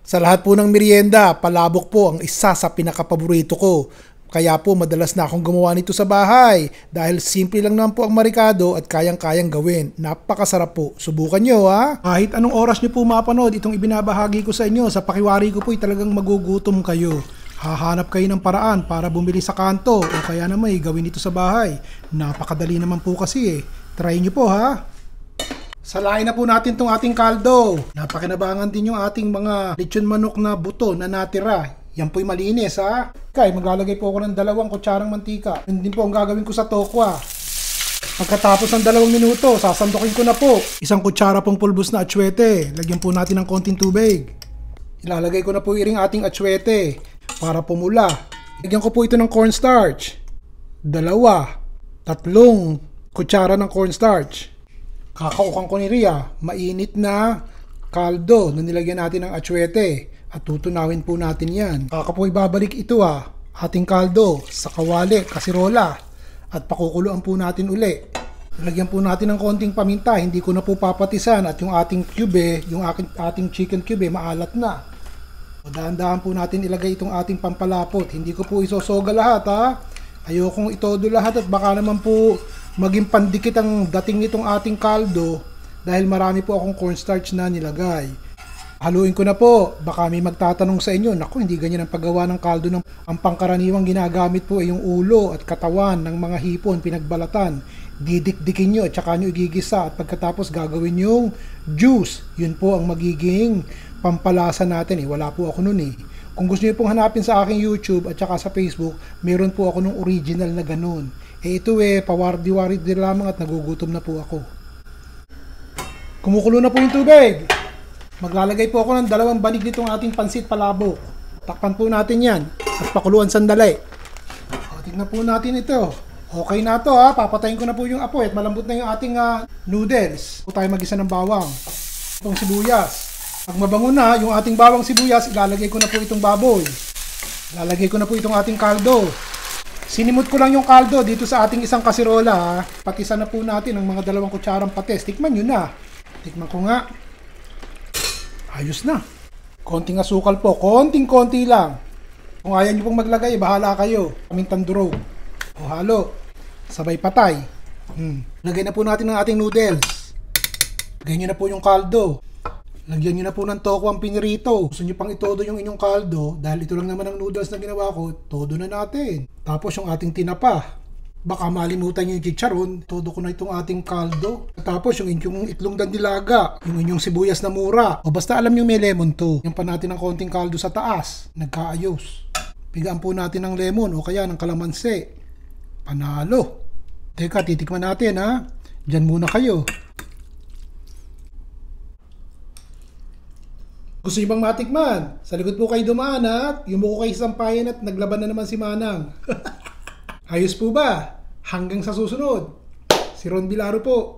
Sa lahat po ng merienda, palabok po ang isa sa pinakapaborito ko. Kaya po madalas na akong gumawa nito sa bahay dahil simple lang naman po ang marikado at kayang-kayang gawin. Napakasarap po. Subukan nyo ha. Kahit anong oras nyo po mapanood itong ibinabahagi ko sa inyo, sa pakiwari ko po ay talagang magugutom kayo. Hahanap kayo ng paraan para bumili sa kanto o kaya naman gawin ito sa bahay. Napakadali naman po kasi eh. Try nyo po ha. Salain na po natin itong ating kaldo. Napakinabangan din yung ating mga lechon manok na buto na natira. Yan po'y malinis ha. Kaya maglalagay po ako ng 2 kutsarang mantika. Yun din po ang gagawin ko sa tokwa. Pagkatapos ng 2 minuto, sasandukin ko na po 1 kutsara pong pulbos na atsuete. Lagyan po natin ng konting tubig. Ilalagay ko na po iring ating atsuete para pumula. Lagyan ko po ito ng cornstarch. 2, 3 kutsara ng cornstarch. Kakaukan ko ni Ria, mainit na kaldo na nilagyan natin ng atsuete at tutunawin po natin yan. Kakapoy babalik ito ating kaldo sa kawali, kasirola at pakukuluan po natin uli. Lagyan po natin ng konting paminta, hindi ko na po papatisan at yung ating cube, yung ating chicken cube maalat na. Dahan-dahan po natin ilagay itong ating pampalapot, hindi ko po isosoga lahat Ayokong itodo lahat at baka naman po maging pandikit ang dating nitong ating kaldo dahil marami po akong cornstarch na nilagay. Haluin ko na po. Baka may magtatanong sa inyo, naku, hindi ganyan ang paggawa ng kaldo. Ang pangkaraniwang ginagamit po ay yung ulo at katawan ng mga hipon pinagbalatan. Didikdikin nyo at saka nyo igigisa at pagkatapos gagawin yung juice. Yun po ang magiging pampalasa natin Wala po ako nun Kung gusto niyo pong hanapin sa aking YouTube at saka sa Facebook, meron po ako nung original na ganun. Ito pawardi-wari din lamang at nagugutom na po ako. Kumukulo na po yung tubig. Maglalagay po ako ng 2 banig nitong ating pansit palabok. Takpan po natin yan at pakuluan sandali. Tignan po natin ito. Okay na to Papatayin ko na po yung apoy at malambot na yung ating noodles. Po tayo mag-isa ng bawang. Itong sibuyas. Pag mabango na yung ating bawang sibuyas, ilalagay ko na po itong baboy. Ilalagay ko na po itong ating kaldo. Sinimot ko lang yung kaldo dito sa ating isang kasirola Patisan na po natin ang mga 2 kutsarang patis. Tikman nyo na. Tikman ko nga. Ayos na. Konting asukal po. Konting-konti lang. Kung ayaw nyo pong maglagay, bahala kayo. Pamintang durog. O halo. Sabay patay. Lagay na po natin ang ating noodles. Lagay nyo na po yung kaldo. Lagyan nyo na po ng toko ang pinirito. Gusto nyo pang itodo yung inyong kaldo, dahil ito lang naman ang noodles na ginawa ko, todo na natin. Tapos yung ating tinapa. Baka malimutan nyo yung chicharon, todo ko na itong ating kaldo. Tapos yung inyong itlong dandilaga, yung inyong sibuyas na mura. O basta alam nyo may lemon to. Yung pa natin ng konting kaldo sa taas, nagkaayos. Pigaan po natin ng lemon o kaya ng kalamansi. Panalo. Teka, titikman natin Diyan muna kayo. Gusto nyo bang matikman? Sa likod po kayo dumaan yumuko kayo sa sampayan at naglaban na naman si Manang. Ayos po ba? Hanggang sa susunod. Si Ron Bilaro po.